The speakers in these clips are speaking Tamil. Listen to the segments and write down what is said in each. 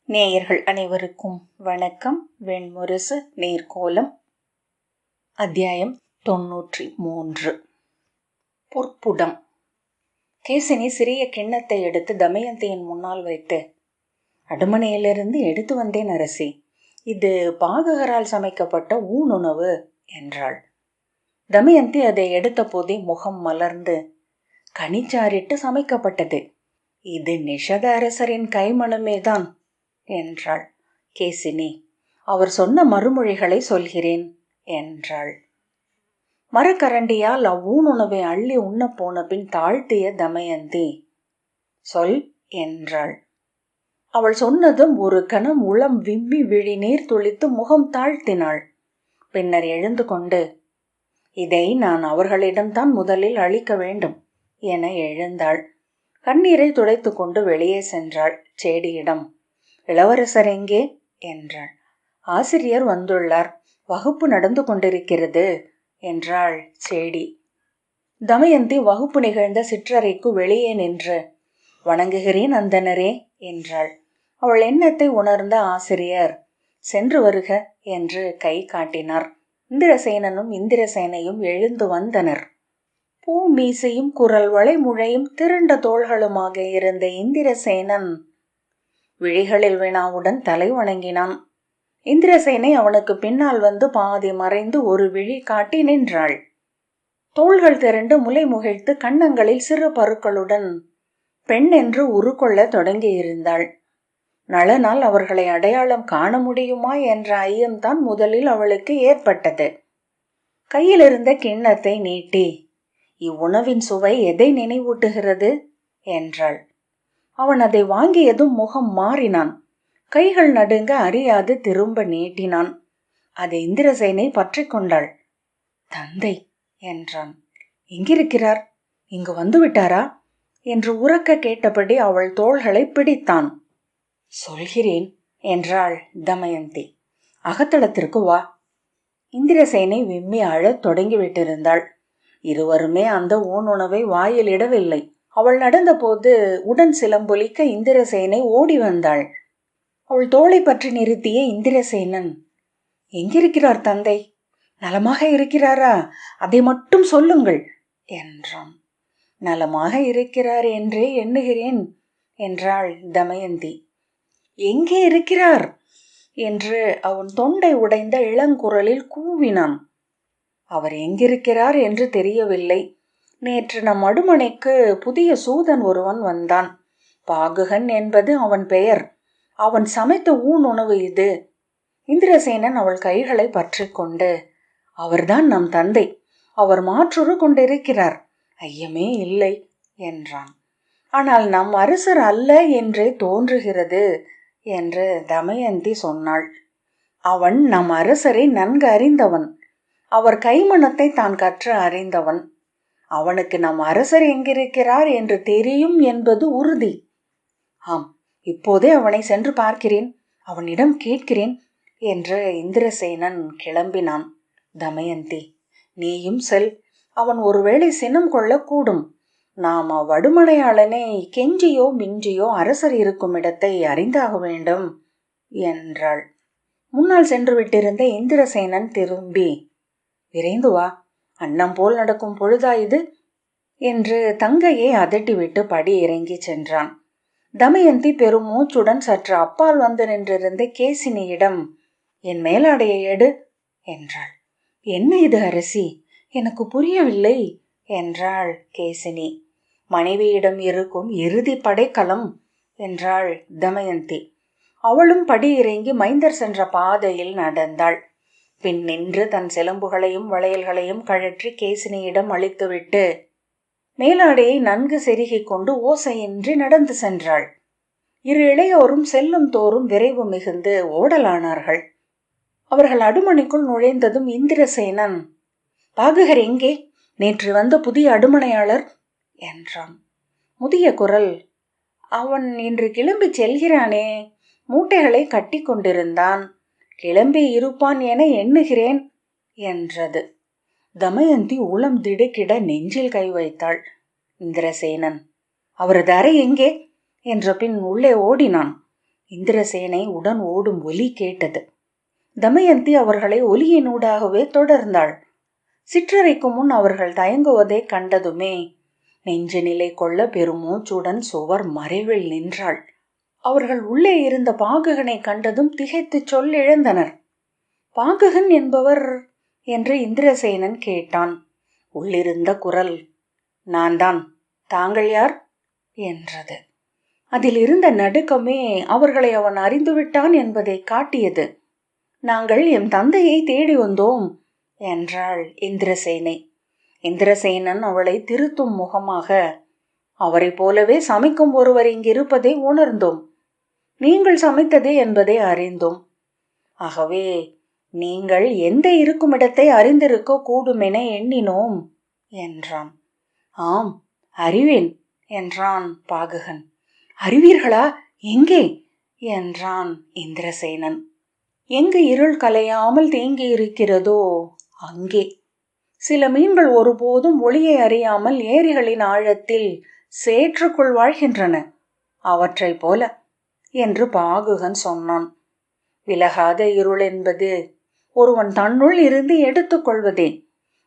நேயர்கள் அனைவருக்கும் வணக்கம். வெண்முரசு நேர்கோலம். அத்தியாயம் 93. பொற்புடம். கேசினி சிறிய கிண்ணத்தை எடுத்து தமயந்தியின் முன்னால் வைத்து, அடுமனையிலிருந்து எடுத்து வந்தேன் அரசி, இது பாககரால் சமைக்கப்பட்ட ஊனுணவு என்றாள். தமயந்தி அதை எடுத்த போதே முகம் மலர்ந்து, கனிச்சாரிட்டு சமைக்கப்பட்டது, இது நிஷத அரசரின் கைமணமேதான் என்றாள். கேசினி, அவர் சொன்ன மறுமொழிகளை சொல்கிறேன் என்றாள். மரக்கரண்டியால் அவ்வூணுணவை அள்ளி உண்ண போன பின் தாழ்த்திய தமயந்தி, சொல் என்றாள். அவள் சொன்னதும் ஒரு கணம் உளம் விம்மி விழி நீர் துளித்து முகம் தாழ்த்தினாள். பின்னர் எழுந்து கொண்டு, இதை நான் அவர்களிடம்தான் முதலில் அளிக்க வேண்டும் என எழுந்தாள். கண்ணீரை துடைத்து கொண்டு வெளியே சென்றாள். சேடியிடம், இளவரசர் எங்கே என்றாள். ஆசிரியர் வந்துள்ளார், வகுப்பு நடந்து கொண்டிருக்கிறது என்றாள் சேடி. தமயந்தி வகுப்பு நிகழ்ந்த சிற்றறைக்கு வெளியே நின்று, வணங்குகிறேன் அந்தனரே என்றாள். அவள் எண்ணத்தை உணர்ந்த ஆசிரியர், சென்று வருக என்று கை காட்டினார். இந்திரசேனனும் இந்திரசேனையும் எழுந்து வந்தனர். பூ மீசையும் குரல் வளைமுழையும் திரண்ட தோள்களுமாக இருந்த இந்திரசேனன் விழிகளில் வினாவுடன் தலை வணங்கினான். இந்திரசேனை அவனுக்கு பின்னால் வந்து பாதி மறைந்து ஒரு விழி காட்டி நின்றாள். தோள்கள் திரண்டு முலை முகிழ்த்து கன்னங்களில் சிறு பருக்களுடன் பெண் என்று உருக்கொள்ள தொடங்கியிருந்தாள். நளனால் அவர்களை அடையாளம் காண முடியுமா என்ற ஐயம்தான் முதலில் அவளுக்கு ஏற்பட்டது. கையில் இருந்த கிண்ணத்தை நீட்டி, இவ்வுணவின் சுவை எதை நினைவூட்டுகிறது என்றாள். அவன் அதை வாங்கியதும் முகம் மாறினான். கைகள் நடுங்க அறியாது திரும்ப நீட்டினான். அதை இந்திரசேனை பற்றி கொண்டாள். தந்தை என்றான். எங்கிருக்கிறார்? இங்கு வந்து விட்டாரா என்று உரக்க கேட்டபடி அவள் தோள்களை பிடித்தான். சொல்கிறேன் என்றாள் தமயந்தி. அகத்தளத்திற்கு வா. இந்திரசேனை விம்மி அழத் தொடங்கிவிட்டிருந்தாள். இருவருமே அந்த ஊனுணவை வாயில் இடவில்லை. அவள் நடந்தபோது உடன் சிலம்பொலிக்க இந்திரசேனை ஓடி வந்தாள். அவள் தோளை பற்றி நிறுத்திய இந்திரசேனன், எங்கிருக்கிறார் தந்தை? நலமாக இருக்கிறாரா? அதை மட்டும் சொல்லுங்கள் என்றான். நலமாக இருக்கிறார் என்றே எண்ணுகிறேன் என்றாள் தமயந்தி. எங்கே இருக்கிறார் என்று அவன் தொண்டை உடைந்த இளங்குரலில் கூவினான். அவர் எங்கிருக்கிறார் என்று தெரியவில்லை. நேற்று நம் அடுமனைக்கு புதிய சூதன் ஒருவன் வந்தான். பாகுகன் என்பது அவன் பெயர். அவன் சமைத்த ஊனுணவு இது. இந்திரசேனன் அவள் கைகளை பற்றி கொண்டு, அவர்தான் நம் தந்தை. அவர் மாற்றுரு கொண்டிருக்கிறார், ஐயமே இல்லை என்றான். ஆனால் நம் அரசர் அல்ல என்றே தோன்றுகிறது என்று தமயந்தி சொன்னாள். அவன் நம் அரசரை நன்கு அறிந்தவன். அவர் கைமணத்தை தான் கற்று அறிந்தவன். அவனுக்கு நம் அரசர் எங்கிருக்கிறார் என்று தெரியும் என்பது உறுதி. ஆம், இப்போதே அவனை சென்று பார்க்கிறேன், அவனிடம் கேட்கிறேன் என்று இந்திரசேனன் கிளம்பினான். தமயந்தி, நீயும் செல். அவன் ஒருவேளை சினம் கொள்ளக்கூடும். நாம் அவ்வடுமனையாளனை கெஞ்சியோ மிஞ்சியோ அரசர் இருக்கும் இடத்தை அறிந்தாக வேண்டும் என்றாள். முன்னால் சென்று விட்டிருந்த இந்திரசேனன் திரும்பி, விரைந்து வா, அன்னம் போல் நடக்கும் பொழுதா இது என்று தங்கையை அதட்டிவிட்டு படி இறங்கி சென்றான். தமயந்தி பெரும் மூச்சுடன் சற்று அப்பால் வந்து நின்றிருந்த கேசினியிடம், என் மேலாடையை எடு என்றாள். என்ன இது அரசி, எனக்கு புரியவில்லை என்றாள் கேசினி. மனைவியிடம் இருக்கும் இறுதி படைக்கலம் என்றாள் தமயந்தி. அவளும் படி இறங்கி மைந்தர் சென்ற பாதையில் நடந்தாள். பின் நின்று தன் சிலம்புகளையும் வளையல்களையும் கழற்றி கேசினியிடம் அளித்துவிட்டு மேலாடையை நன்கு செருகிக் கொண்டு ஓசையின்றி நடந்து சென்றாள். இரு இளையோரும் செல்லும் தோறும் விரைவு மிகுந்து ஓடலானார்கள். அவர்கள் அடுமனைக்குள் நுழைந்ததும் இந்திரசேனன், பாகுகர் எங்கே? நேற்று வந்த புதிய அடுமனையாளர் என்றான். முதிய குரல், அவன் இன்று கிளம்பி செல்கிறானே, மூட்டைகளை கட்டி கொண்டிருந்தான், கிளம்பி இருப்பான் என எண்ணுகிறேன் என்றது. தமயந்தி உளம் திடுக்கிட நெஞ்சில் கை வைத்தாள். இந்திரசேனன், அவரது அறை எங்கே என்ற பின் உள்ளே ஓடினான். இந்திரசேனை உடன் ஓடும் ஒலி கேட்டது. தமயந்தி அவர்களை ஒலியினூடாகவே தொடர்ந்தாள். சிற்றறைக்கு முன் அவர்கள் தயங்குவதை கண்டதுமே நெஞ்சு நிலை கொள்ள பெருமூச்சுடன் சுவர் மறைவில் நின்றாள். அவர்கள் உள்ளே இருந்த பாகுகனை கண்டதும் திகைத்து சொல்லிழந்தனர். பாகுகன் என்பவர் என்று இந்திரசேனன் கேட்டான். உள்ளிருந்த குரல், நான் தான், தாங்கள் யார் என்றது. அதில் இருந்த நடுக்கமே அவர்களை அவன் அறிந்துவிட்டான் என்பதை காட்டியது. நாங்கள் எம் தந்தையை தேடி வந்தோம் என்றாள் இந்திரசேனை. இந்திரசேனன் அவளை திருத்தும் முகமாக, அவரை போலவே சமைக்கும் ஒருவர் இங்கிருப்பதை உணர்ந்தோம். நீங்கள் சமைத்ததே என்பதை அறிந்தோம். ஆகவே நீங்கள் எந்த இருக்கும் இடத்தை அறிந்திருக்க கூடுமென எண்ணினோம் என்றான். ஆம், அறிவேன் என்றான் பாகுகன். அறிவீர்களா? எங்கே என்றான் இந்திரசேனன். எங்கு இருள் கலையாமல் தேங்கி இருக்கிறதோ அங்கே. சில மீன்கள் ஒருபோதும் ஒளியை அறியாமல் ஏரிகளின் ஆழத்தில் சேற்றுக்குள் வாழ்கின்றன, அவற்றை போல என்று பாகுகன் சொன்னான். விலகாத இருள் என்பது ஒருவன் தன்னுள் இருந்து எடுத்துக்கொள்வதே.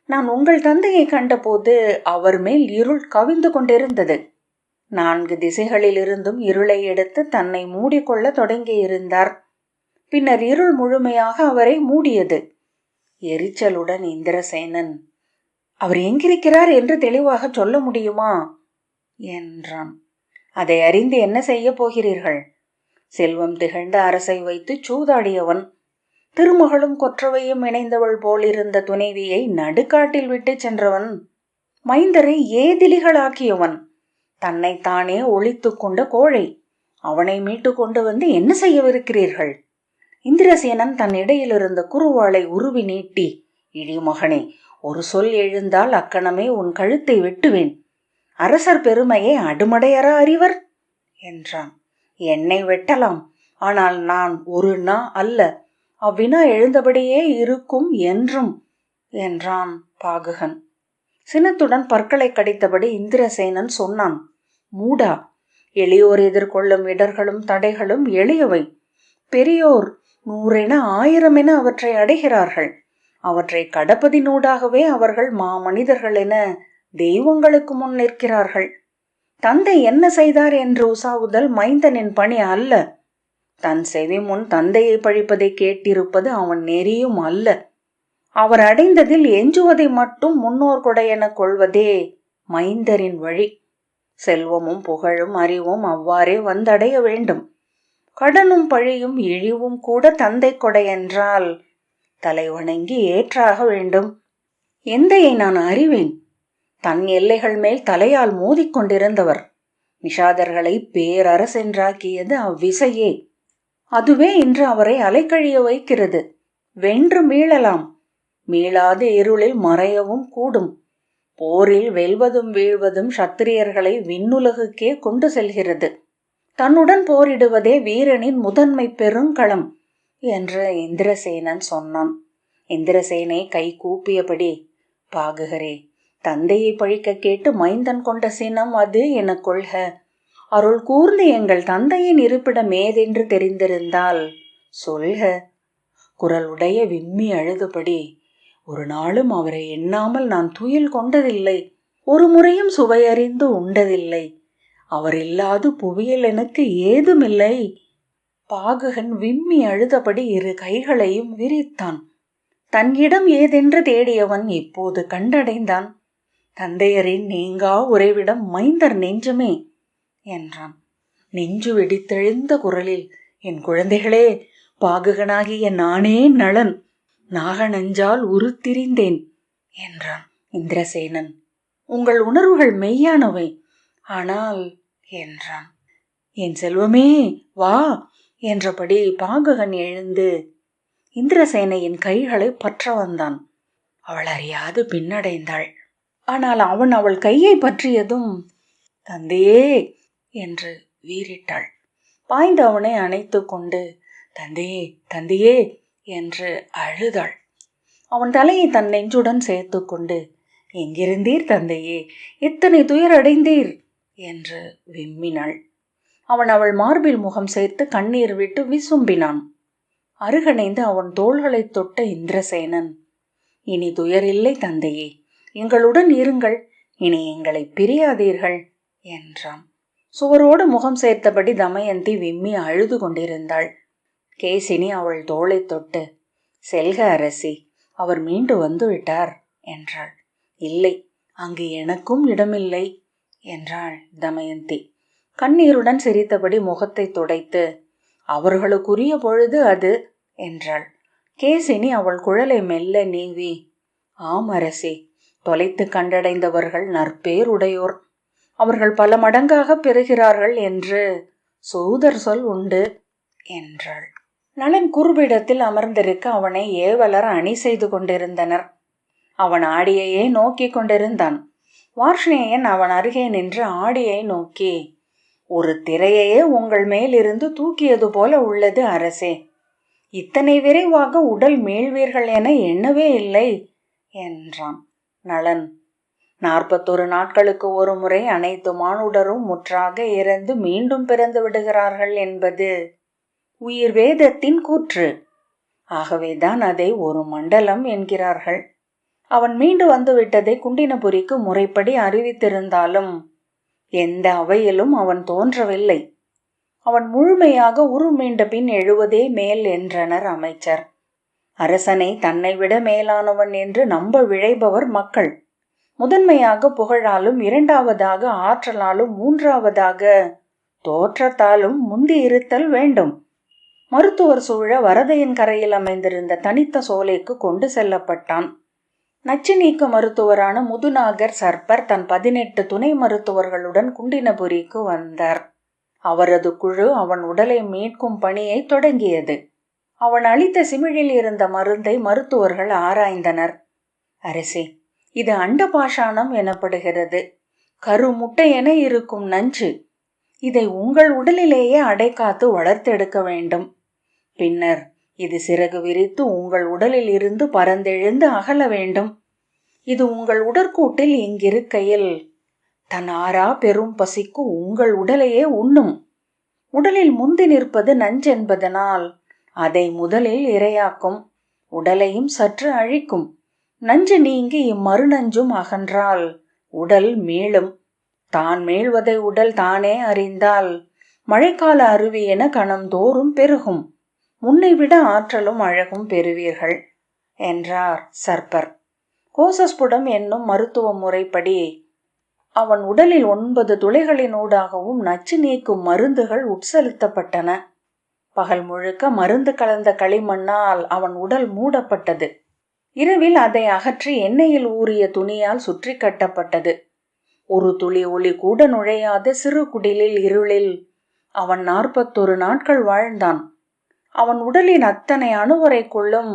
நான் உங்கள் தந்தையை கண்டபோது அவர் மேல் இருள் கவிந்து கொண்டிருந்தது. 4 திசைகளிலிருந்தும் இருளை எடுத்து தன்னை மூடிக்கொள்ள தொடங்கியிருந்தார். பின்னர் இருள் முழுமையாக அவரை மூடியது. எரிச்சலுடன் இந்திரசேனன், அவர் எங்கிருக்கிறார் என்று தெளிவாக சொல்ல முடியுமா என்றான். அதை அறிந்து என்ன செய்ய போகிறீர்கள்? செல்வம் திகழ்ந்த அரசை வைத்து சூதாடியவன், திருமகளும் கொற்றவையும் இணைந்தவள் போலிருந்த துணைவியை நடுக்காட்டில் விட்டு சென்றவன், மைந்தரை ஏதிலிகளாக்கியவன், தன்னைத்தானே ஒழித்து கொண்ட கோழை, அவனை மீட்டு கொண்டு வந்து என்ன செய்யவிருக்கிறீர்கள்? இந்திரசேனன் தன் இடையிலிருந்த குறுவாளை உருவி நீட்டி, இடிமகனே, ஒரு சொல் எழுந்தால் அக்கணமே உன் கழுத்தை வெட்டுவேன். அரசர் பெருமையை அடுமடையற அறிவர் என்றான். என்னை வெட்டலாம், ஆனால் நான் ஒரு நா அல்ல, அவ்வினா எழுந்தபடியே இருக்கும் என்றும் என்றான் பாகுகன். சினத்துடன் பற்களை கடித்தபடி இந்திரசேனன் சொன்னான். மூடா, எளியோர் எதிர்கொள்ளும் இடர்களும் தடைகளும் எளியவை. பெரியோர் 100 1000 அவற்றை அடைகிறார்கள். அவற்றை கடப்பதினூடாகவே அவர்கள் மாமனிதர்கள் என தெய்வங்களுக்கு முன் நிற்கிறார்கள். தந்தை என்ன செய்தார் என்று உசாவுதல் மைந்தனின் பணி அல்ல. தன் செவி முன் தந்தையை பழிப்பதை கேட்டிருப்பது அவன் நெறியும் அல்ல. அவர் அடைந்ததில் எஞ்சுவதை மட்டும் முன்னோர் கொடை என கொள்வதே மைந்தரின் வழி. செல்வமும் புகழும் அறிவும் அவ்வாறே வந்தடைய வேண்டும். கடனும் பழியும் இழிவும் கூட தந்தை கொடை என்றால் தலை வணங்கி ஏற்றாக வேண்டும். எந்தையை நான் அறிவேன். தன் எல்லைகள் மேல் தலையால் மோதிக்கொண்டிருந்தவர். நிஷாதர்களை பேரரசென்றாக்கியது அவ்விசையே. அதுவே இன்று அவரை அலைக்கழிய வைக்கிறது. வென்று மீளலாம், மீளாத இருளில் மறையவும் கூடும். போரில் வெல்வதும் வீழ்வதும் சத்திரியர்களை விண்ணுலகுக்கே கொண்டு செல்கிறது. தன்னுடன் போரிடுவதே வீரனின் முதன்மை பெருங்களம் என்று இந்திரசேனன் சொன்னான். இந்திரசேனை கை கூப்பியபடி, பாகுகரே, தந்தையை பழிக்க கேட்டு மைந்தன் கொண்ட சினம் அது என கொள்க. அருள் கூர்ந்து எங்கள் தந்தையின் இருப்பிடம் ஏதென்று தெரிந்திருந்தால் சொல்க. குரலுடைய விம்மி அழுதபடி, ஒரு நாளும் அவரை எண்ணாமல் நான் துயில் கொண்டதில்லை. ஒரு முறையும் சுவையறிந்து உண்டதில்லை. அவர் இல்லாது புவியில் எனக்கு ஏதுமில்லை. பாகுகன் விம்மி அழுதபடி 2 கைகளையும் விரித்தான். தன்னிடம் ஏதென்று தேடியவன் இப்போது கண்டடைந்தான். தந்தையரின் நீங்கா உறைவிடம் மைந்தர் நெஞ்சுமே என்றான். நெஞ்சு வெடித்தெழுந்த குரலில், என் குழந்தைகளே, பாகுகனாகிய நானே நளன், நாகநஞ்சால் உருத்திரிந்தேன் என்றான். இந்திரசேனன், உங்கள் உணர்வுகள் மெய்யானவை, ஆனால் என்றான். என் செல்வமே வா என்றபடி பாகுகன் எழுந்து இந்திரசேனையின் கைகளை பற்ற வந்தான். அவள் அறியாது பின்னடைந்தாள். ஆனால் அவன் அவள் கையை பற்றியதும் தந்தையே என்று வீறிட்டாள். பாய்ந்து அவனை அணைத்து கொண்டு தந்தையே தந்தையே என்று அழுதாள். அவன் தலையை தன் நெஞ்சுடன் சேர்த்து கொண்டு, எங்கிருந்தீர் தந்தையே, இத்தனை துயர் அடைந்தீர் என்று விம்மினாள். அவன் அவள் மார்பில் முகம் சேர்த்து கண்ணீர் விட்டு விசும்பினான். அருகணைந்து அவன் தோள்களை தொட்ட இந்திரசேனன், இனி துயரில்லை தந்தையே, எங்களுடன் இருங்கள், இனி எங்களை பிரியாதீர்கள் என்றான். சுவரோடு முகம் சேர்த்தபடி தமயந்தி விம்மி அழுது கொண்டிருந்தாள். கேசினி அவள் தோளை தொட்டு, செல்க அரசி, அவர் மீண்டு வந்து விட்டார் என்றாள். இல்லை, அங்கு எனக்கும் இடமில்லை என்றாள் தமயந்தி. கண்ணீருடன் சிரித்தபடி முகத்தை துடைத்து, அவர்களுக்குரிய பொழுது அது என்றாள். கேசினி அவள் குழலை மெல்ல நீவி, ஆம் அரசி, தொலைத்து கண்டடைந்தவர்கள் நற்பேருடையோர், அவர்கள் பல மடங்காக பெறுகிறார்கள் என்று சூதர் சொல் உண்டு என்றாள். நளன் குறுபிடத்தில் அமர்ந்திருக்க அவனை ஏவலர் அணி செய்து கொண்டிருந்தனர். அவன் ஆடியையே நோக்கி கொண்டிருந்தான். வார்ஷ்ணேயன் அவன் அருகே நின்று ஆடியை நோக்கி, ஒரு திரையையே உங்கள் மேலிருந்து தூக்கியது போல உள்ளது அரசே, இத்தனை விரைவாக உடல் மீள்வீர்கள் என எண்ணவே இல்லை என்றான். நளன், 41 நாட்களுக்கு ஒரு முறை அனைத்து மானுடரும் முற்றாக இறந்து மீண்டும் பிறந்து விடுகிறார்கள் என்பது உயிர் வேதத்தின் கூற்று. ஆகவேதான் அதை ஒரு மண்டலம் என்கிறார்கள். அவன் மீண்டு வந்து விட்டதை குண்டினபுரிக்கு முறைப்படி அறிவித்திருந்தாலும் எந்த அவையிலும் அவன் தோன்றவில்லை. அவன் முழுமையாக உருமீண்ட பின் எழுவதே மேல் என்றனர் அமைச்சர். அரசனை தன்னை விட மேலானவன் என்று நம்ப விழைபவர் மக்கள். முதன்மையாக புகழாலும், இரண்டாவதாக ஆற்றலாலும், மூன்றாவதாக தோற்றத்தாலும் முந்தி இருத்தல் வேண்டும். மருத்துவர் சூழ வரதையின் கரையில் அமைந்திருந்த தனித்த சோலைக்கு கொண்டு செல்லப்பட்டான். நச்சு நீக்க மருத்துவரான முதுநாகர் சர்ப்பர் தன் 18 துணை மருத்துவர்களுடன் குண்டினபுரிக்கு வந்தார். அவரது குழு அவன் உடலை மீட்கும் பணியை தொடங்கியது. அவன் அளித்த சிமிழில் இருந்த மருந்தை மருத்துவர்கள் ஆராய்ந்தனர். அரசே, இது அண்டபாஷாணம் எனப்படுகிறது. கருமுட்டை என இருக்கும் நஞ்சு. இதை உங்கள் உடலிலேயே அடைக்காத்து வளர்த்தெடுக்க வேண்டும். பின்னர் இது சிறகு விரித்து உங்கள் உடலில் இருந்து பறந்தெழுந்து அகல வேண்டும். இது உங்கள் உடற்கூட்டில் இங்கிருக்கையில் தன் ஆறா பெரும் பசிக்கு உங்கள் உடலையே உண்ணும். உடலில் முந்தி நிற்பது நஞ்சென்பதனால் அதை முதலில் இரையாக்கும், உடலையும் சற்று அழிக்கும். நஞ்சு நீங்கி இம்மறுநஞ்சும் அகன்றால் உடல் மீளும். தான் மீள்வதை உடல் தானே அறிந்தால் மழைக்கால அருவி என கணம்தோறும் பெருகும். முன்னைவிட ஆற்றலும் அழகும் பெறுவீர்கள் என்றார் சர்ப்பர். கோசஸ்புடம் என்னும் மருத்துவ முறைப்படி அவன் உடலில் 9 துளைகளினூடாகவும் நச்சு நீக்கும் மருந்துகள் உட்செலுத்தப்பட்டன. பகல் முழுக்க மருந்து கலந்த களிமண்ணால் அவன் உடல் மூடப்பட்டது. இரவில் அதை அகற்றி எண்ணெயில் ஊறிய துணியால் சுற்றி கட்டப்பட்டது. ஒரு துளி ஒளி கூட நுழையாத சிறு குடிலில் இருளில் அவன் 41 நாட்கள் வாழ்ந்தான். அவன் உடலின் அத்தனை அணுவரைக்குள்ளும்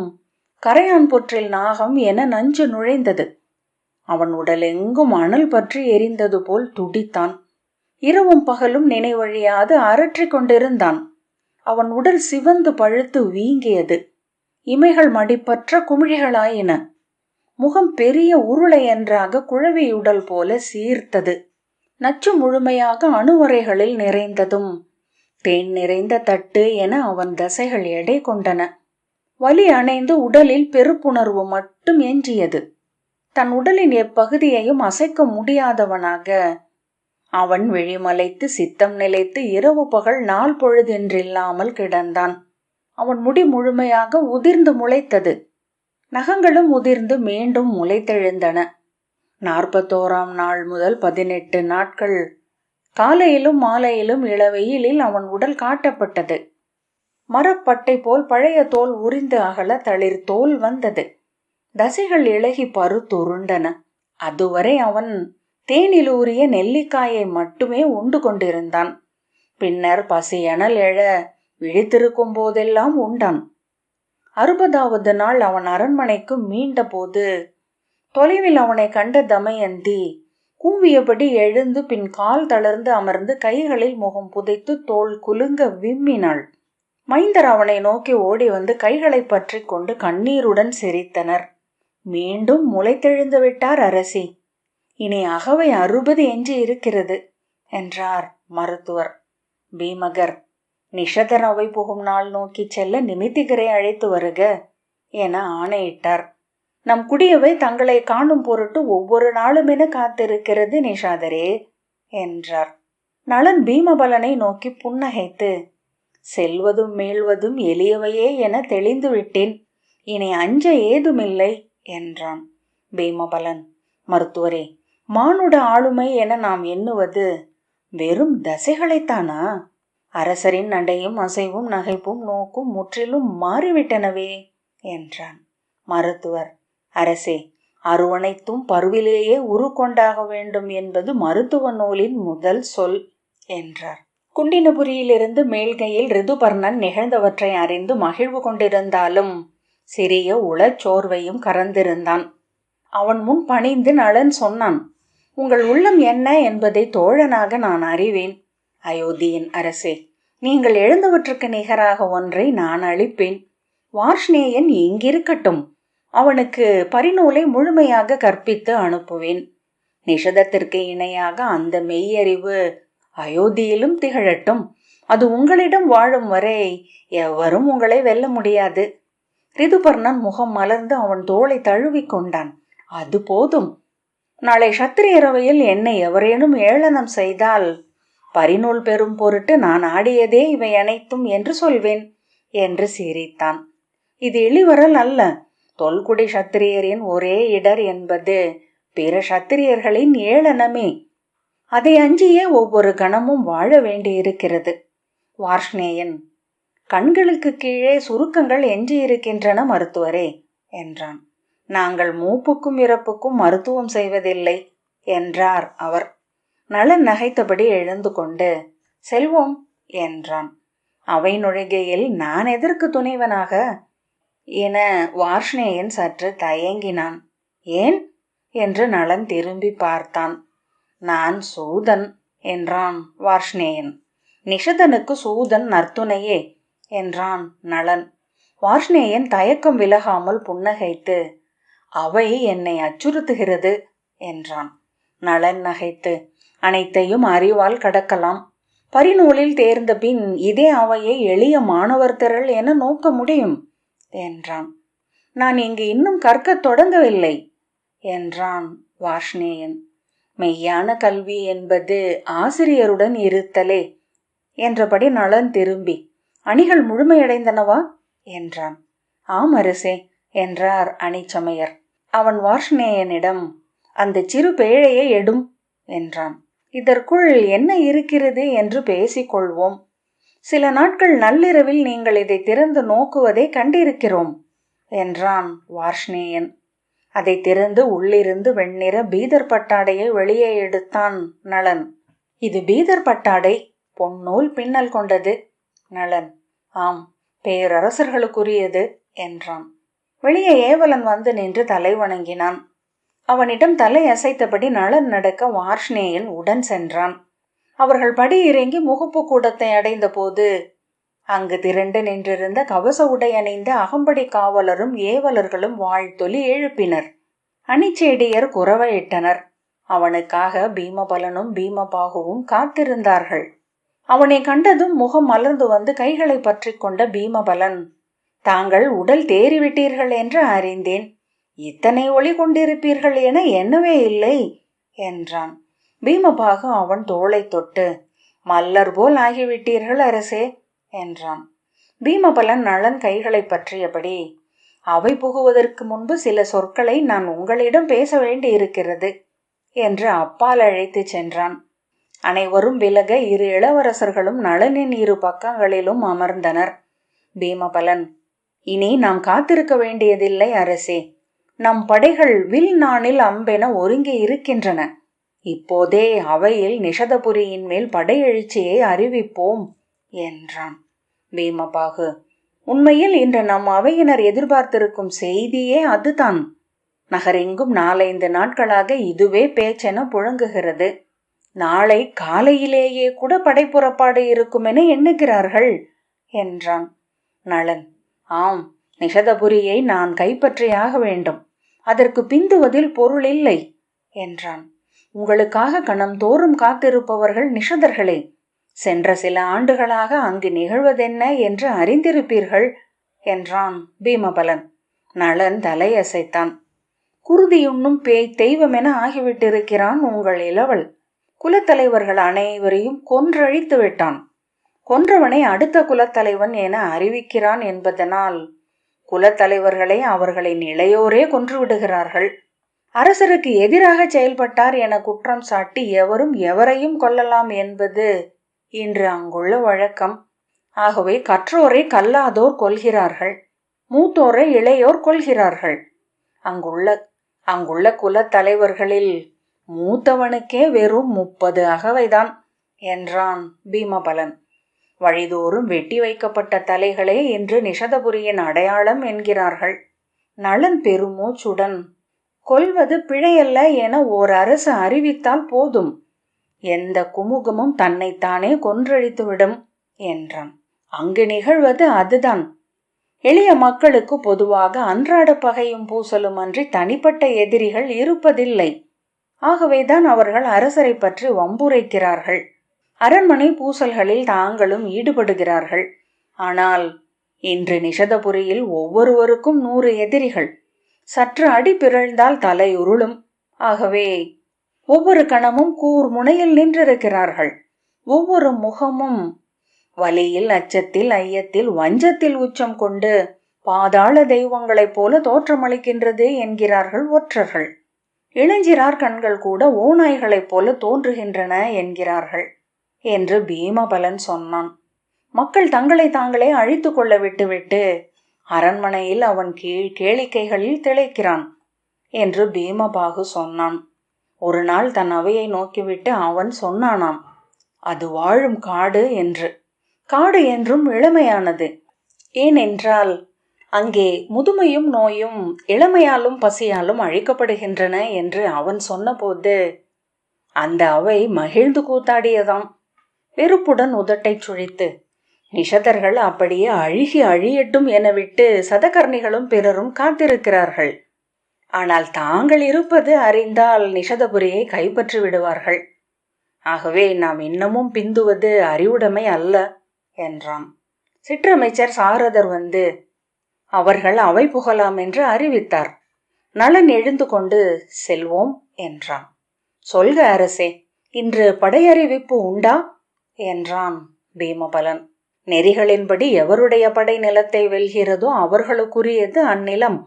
கரையான் புற்றில் நாகம் என நஞ்சு நுழைந்தது. அவன் உடல் எங்கும் அனல் பற்றி எரிந்தது போல் துடித்தான். இரவும் பகலும் நினைவழியாது அரற்றிக் கொண்டிருந்தான். அவன் உடல் சிவந்து பழுத்து வீங்கியது. இமைகள் மடிப்பற்ற குமிழிகளாயின. முகம் பெரிய உருளை என்றாக குழவியுடல் போல சீர்த்தது. நச்சு முழுமையாக அணுவரைகளில் நிறைந்ததும் தேன் நிறைந்த தட்டு என அவன் தசைகள் எடை கொண்டன. வலி அணைந்து உடலில் பெருப்புணர்வு மட்டும் எஞ்சியது. தன் உடலின் எப்பகுதியையும் அசைக்க முடியாதவனாக அவன் விழிமலைத்து சித்தம் நிலைத்து இரவு பகல் நாள் பொழுதென்றில்லாமல் கிடந்தான். அவன் முடி முழுமையாக உதிர்ந்து முளைத்தது. நகங்களும் உதிர்ந்து மீண்டும் முளைத்தெழுந்தன. 41ஆம் நாள் முதல் 18 நாட்கள் காலையிலும் மாலையிலும் இளவெயிலில் அவன் உடல் காட்டப்பட்டது. மரப்பட்டை போல் பழைய தோல் உரிந்து அகல தளிர் தோல் வந்தது. தசைகள் இளகி பருத்துருண்டன. அதுவரை அவன் தேனிலூறிய நெல்லிக்காயை மட்டுமே உண்டு கொண்டிருந்தான். பின்னர் பசியனல் எழ விழித்திருக்கும் போதெல்லாம் உண்டான். 60வது நாள் அவன் அரண்மனைக்கு மீண்ட போது தொலைவில் அவனை கண்ட தமயந்தி கூவியபடி எழுந்து பின் கால் தளர்ந்து அமர்ந்து கைகளில் முகம் புதைத்து தோள் குலுங்க விம்மினாள். மைந்தர் அவனை நோக்கி ஓடி வந்து கைகளை பற்றி கொண்டு கண்ணீருடன் சிரித்தனர். மீண்டும் முளைத்தெழுந்து விட்டார் அரசி, இனி அகவை 60 எஞ்சி இருக்கிறது என்றார் மருத்துவர். பீமகர், நிஷதர் அவை புகும் நாள் நோக்கி செல்ல நிமித்திகரை அழைத்து வருக என ஆணையிட்டார். நம் குடியவை தங்களை காணும் பொருட்டு ஒவ்வொரு நாளும் என காத்திருக்கிறது நிஷாதரே என்றார். நளன் பீமபலனை நோக்கி புன்னகைத்து, செல்வதும் மீள்வதும் எளியவையே என தெளிந்து விட்டேன், இனி அஞ்ச ஏதுமில்லை என்றான். பீமபலன், மருத்துவரே, மானுட ஆளுமை என நாம் எண்ணுவது வெறும் தசைகளைத்தானா? அரசரின் நடையும் அசைவும் நகைப்பும் நோக்கும் முற்றிலும் மாறிவிட்டனவே என்றான். மருத்துவர், அரசே, அருவனைத்தும் பருவிலேயே உருக்கொண்டாக வேண்டும் என்பது மருத்துவ நூலின் முதல் சொல் என்றார். குண்டினபுரியிலிருந்து மேல்கையில் ரிதுபர்ணன் நிகழ்ந்தவற்றை அறிந்து மகிழ்வு கொண்டிருந்தாலும் சிறிய உளச்சோர்வையும் கறந்திருந்தான். அவன் முன் பணிந்து நளன் சொன்னான், உங்கள் உள்ளம் என்ன என்பதை தோழனாக நான் அறிவேன். அயோத்தியின் அரசே, நீங்கள் எழுந்தவற்றுக்கு நிகராக ஒன்றை நான் அளிப்பேன். வார்ஷ்ணேயன் இங்கிருக்கட்டும், அவனுக்கு பரிநூலை முழுமையாக கற்பித்து அனுப்புவேன். நிஷதத்திற்கு இணையாக அந்த மெய்யறிவு அயோத்தியிலும் திகழட்டும். அது உங்களிடம் வாழும் வரை எவரும் உங்களை வெல்ல முடியாது. ரிதுபர்ணன் முகம் மலர்ந்து அவன் தோளை தழுவி கொண்டான். அது போதும். நாளை சத்திரியரவையில் என்னை எவரேனும் ஏளனம் செய்தால் பரிநூல் பெறும் பொருட்டு நான் ஆடியதே இவை அனைத்தும் என்று சொல்வேன் என்று சிரித்தான். இது இழிவரல் அல்ல. தொல்குடி சத்திரியரின் ஒரே இடர் என்பது பிற சத்திரியர்களின் ஏளனமே. அதை அஞ்சியே ஒவ்வொரு கணமும் வாழ வேண்டியிருக்கிறது. வார்ஷ்ணேயன், கண்களுக்கு கீழே சுருக்கங்கள் எஞ்சியிருக்கின்றன மருத்துவரே என்றான். நாங்கள் மூப்புக்கும் இறப்புக்கும் மருத்துவம் செய்வதில்லை என்றார் அவர். நளன் நகைத்தபடி எழுந்து கொண்டு, செல்வோம் என்றான். அவை நுழைகையில், நான் எதற்கு துணைவனாக என வார்ஷ்ணேயன் சற்று தயங்கினான். ஏன் என்று நளன் திரும்பி பார்த்தான். நான் சூதன் என்றான் வார்ஷ்ணேயன். நிஷதனுக்கு சூதன் நற்துணையே என்றான் நளன். வார்ஷ்ணேயன் தயக்கம் விலகாமல் புன்னகைத்து, அவை என்னை அச்சுறுத்துகிறது என்றான். நளன் நகைத்து, அனைத்தையும் அறிவால் கடக்கலாம். பரிநூலில் தேர்ந்த பின் இதே அவையை எளிய மாணவர் திரள் என நோக்க முடியும் என்றான். நான் இங்கு இன்னும் கற்கத் தொடங்கவில்லை என்றான் வார்ஷ்ணேயன். மெய்யான கல்வி என்பது ஆசிரியருடன் இருத்தலே என்றபடி நளன் திரும்பி, அணிகள் முழுமையடைந்தனவா என்றான். ஆம் அரசே என்றார் அணிச்சமையர். அவன் வார்ஷ்ணேயனிடம், அந்த சிறு பேழையை எடும் என்றான். இதற்குள் என்ன இருக்கிறது என்று பேசிக்கொள்வோம். சில நாட்கள் நள்ளிரவில் நீங்கள் இதை திறந்து நோக்குவதை கண்டிருக்கிறோம் என்றான் வார்ஷ்ணேயன். அதை திறந்து உள்ளிருந்து வெண்ணிற பீதர் பட்டாடையை வெளியே எடுத்தான் நளன். இது பீதர் பட்டாடை, பொன்னூல் பின்னல் கொண்டது. நளன், ஆம், பேரரசர்களுக்குரியது என்றான். வெளியே ஏவலன் வந்து நின்று தலை வணங்கினான். அவனிடம் தலை அசைத்தபடி நளன் நடக்க வார்ஷ்ணேயன் உடன் சென்றான். அவர்கள் படி இறங்கி முகப்பு கூடத்தை அடைந்த போது அங்கு திரண்டு நின்றிருந்த கவச உடை அணிந்த அகம்படி காவலரும் ஏவலர்களும் வாழ்த்தொலி எழுப்பினர். அணிச்சேடியர் குரவையிட்டனர். அவனுக்காக பீமபலனும் பீமபாகுவும் காத்திருந்தார்கள். அவனை கண்டதும் முகம் மலர்ந்து வந்து கைகளை பற்றி கொண்ட பீமபலன், தாங்கள் உடல் தேறிவிட்டீர்கள் என்று அறிந்தேன். இத்தனை ஒளி கொண்டிருப்பீர்கள் என எண்ணவே இல்லை என்றான். பீமபாகு அவன் தோளை தொட்டு, மல்லர் போல் ஆகிவிட்டீர்கள் அரசே என்றான். பீமபலன் நளன் கைகளை பற்றியபடி, அவை புகுவதற்கு முன்பு சில சொற்களை நான் உங்களிடம் பேச வேண்டி இருக்கிறது என்று அப்பால் அழைத்து சென்றான். அனைவரும் விலக இரு இளவரசர்களும் நளனின் இரு பக்கங்களிலும் அமர்ந்தனர். பீமபலன், இனி நாம் காத்திருக்க வேண்டியதில்லை அரசே. நம் படைகள் வில் நாணில் அம்பென ஒருங்கி இருக்கின்றன. இப்போதே அவையில் நிஷதபுரியின் மேல் படையெழுச்சியை அறிவிப்போம் என்றான். பீமபாகு, உண்மையில் இன்று நம் அவையினர் எதிர்பார்த்திருக்கும் செய்தியே அதுதான். நகரெங்கும் 4-5 நாட்களாக இதுவே பேச்சென புழங்குகிறது. நாளை காலையிலேயே கூட படைப்புறப்பாடு இருக்கும் என எண்ணுகிறார்கள் என்றான். நளன், ஆம், நிஷதபுரியை நான் கைப்பற்றியாக வேண்டும். அதற்கு பிந்துவதில் பொருள் இல்லை என்றான். உங்களுக்காக கணம் தோறும் காத்திருப்பவர்கள் நிஷதர்களே. சென்ற சில ஆண்டுகளாக அங்கு நிகழ்வதென்ன என்று அறிந்திருப்பீர்கள் என்றான் பீமபலன். நளன் தலையசைத்தான். குருதியுண்ணும் பேய் தெய்வமென ஆகிவிட்டிருக்கிறான் உங்கள் இளவல். குலத்தலைவர்கள் அனைவரையும் கொன்றழித்து விட்டான். கொன்றவனை அடுத்த குலத்தலைவன் என அறிவிக்கிறான் என்பதனால் குலத்தலைவர்களை அவர்களின் இளையோரே கொன்று விடுகிறார்கள். அரசருக்கு எதிராக செயல்பட்டார் என குற்றம் சாட்டி எவரும் எவரையும் கொல்லலாம் என்பது இன்று அங்குள்ள வழக்கம். ஆகவே கற்றோரை கல்லாதோர் கொல்கிறார்கள், மூத்தோரை இளையோர் கொல்கிறார்கள். அங்குள்ள குலத்தலைவர்களில் மூத்தவனுக்கே வெறும் 30 அகவைதான் என்றான் பீமபலன். வழிதோறும் வெட்டி வைக்கப்பட்ட தலைகளே இன்று நிஷதபுரியின் அடையாளம் என்கிறார்கள். நளன் பெருமூச்சுடன், கொல்வது பிழையல்ல என ஓர் அரசு அறிவித்தால் போதும், எந்த குமுகமும் தன்னைத்தானே கொன்றழித்துவிடும் என்றான். அங்கு நிகழ்வது அதுதான். எளிய மக்களுக்கு பொதுவாக அன்றாட பகையும் பூசலும் அன்றி தனிப்பட்ட எதிரிகள் இருப்பதில்லை. ஆகவேதான் அவர்கள் அரசரை பற்றி வம்புரைக்கிறார்கள். அரண்மனை பூசல்களில் தாங்களும் ஈடுபடுகிறார்கள். ஆனால் இன்று நிஷதபுரியில் ஒவ்வொருவருக்கும் 100 எதிரிகள். சற்று அடி பிறழ்ந்தால் தலை உருளும். ஆகவே ஒவ்வொரு கணமும் கூர் முனையில் நின்றிருக்கிறார்கள். ஒவ்வொரு முகமும் வலியில், அச்சத்தில், ஐயத்தில், வஞ்சத்தில் உச்சம் கொண்டு பாதாள தெய்வங்களைப் போல தோற்றமளிக்கின்றது என்கிறார்கள் ஒற்றர்கள். இளஞ்சிறார் கண்கள் கூட ஓநாய்களைப் போல தோன்றுகின்றன என்கிறார்கள் என்று பீமபலன் சொன்னான். மக்கள் தங்களை தாங்களே அழித்து கொள்ள விட்டுவிட்டு அரண்மனையில் அவன் கேளிக்கைகளில் திளைக்கிறான் என்று பீமபாகு சொன்னான். ஒரு நாள் தன் அவையை நோக்கிவிட்டு அவன் சொன்னானாம், அது வாழும் காடு என்று. காடு என்றும் இளமையானது. ஏனென்றால் அங்கே முதுமையும் நோயும் இளமையாலும் பசியாலும் அழிக்கப்படுகின்றன என்று அவன் சொன்னபோது அந்த அவை மகிழ்ந்து கூத்தாடியதாம். வெறுப்புடன் உதட்டை சுழித்து, நிஷதர்கள் அப்படியே அழுகி அழியட்டும் என விட்டு சதகர்ணிகளும் பிறரும் காத்திருக்கிறார்கள். ஆனால் தாங்கள் இருப்பது அறிந்தால் நிஷதபுரியை கைப்பற்றி விடுவார்கள். ஆகவே நாம் இன்னமும் பிந்துவது அறிவுடைமை அல்ல என்றான். சிற்றமைச்சர் சாரதர் வந்து அவர்கள் அவை புகலாம் என்று அறிவித்தார். நளன் எழுந்து கொண்டு செல்வோம் என்றான். சொல்க அரசே, இன்று படையறிவிப்பு உண்டா என்றான் பீமபலன். நெறிகளின்படி எவருடைய படை நிலத்தை வெல்கிறதோ அவர்களுக்குரியது அந்நிலம்.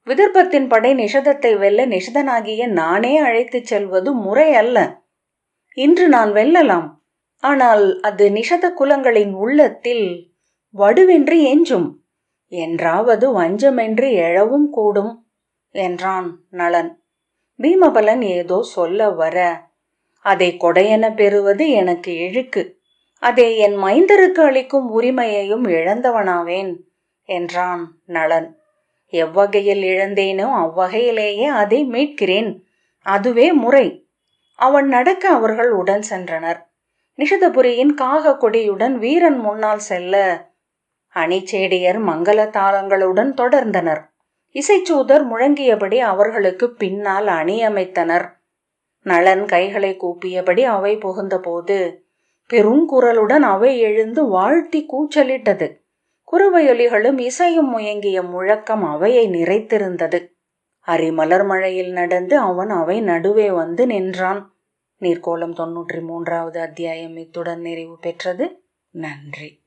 விதர்ப்பத்தின் படை நிஷதத்தை வெல்ல நிஷதனாகிய நானே அழைத்துச் செல்வது முறை அல்ல. இன்று நான் வெல்லலாம், ஆனால் அது நிஷத குலங்களின் உள்ளத்தில் வடுவென்று எஞ்சும், என்றாவது வஞ்சமென்று எழவும் கூடும் என்றான் நளன். பீமபலன் ஏதோ சொல்ல வர, அதை கொடையென பெறுவது எனக்கு இழுக்கு, அதை என் மைந்தருக்கு அளிக்கும் உரிமையையும் இழந்தவனாவேன் என்றான் நளன். எவ்வகையில் இழந்தேனோ அவ்வகையிலேயே அதை மீட்கிறேன், அதுவே முறை. அவன் நடக்க அவர்கள் உடன் சென்றனர். நிஷதபுரியின் காக கொடியுடன் வீரன் முன்னால் செல்ல அணிச்சேடியர் மங்கள தாளங்களுடன் தொடர்ந்தனர். இசைச்சூதர் முழங்கியபடி அவர்களுக்கு பின்னால் அணியமைத்தனர். நளன் கைகளை கூப்பியபடி அவை புகுந்தபோது பெருங்குரலுடன் அவை எழுந்து வாழ்த்தி கூச்சலிட்டது. குரவையொலிகளும் இசையும் முயங்கிய முழக்கம் அவையை நிறைத்திருந்தது. அரிமலர் மழையில் நடந்து அவன் அவை நடுவே வந்து நின்றான். நீர்க்கோளம் 93வது அத்தியாயம் இத்துடன் நிறைவு பெற்றது. நன்றி.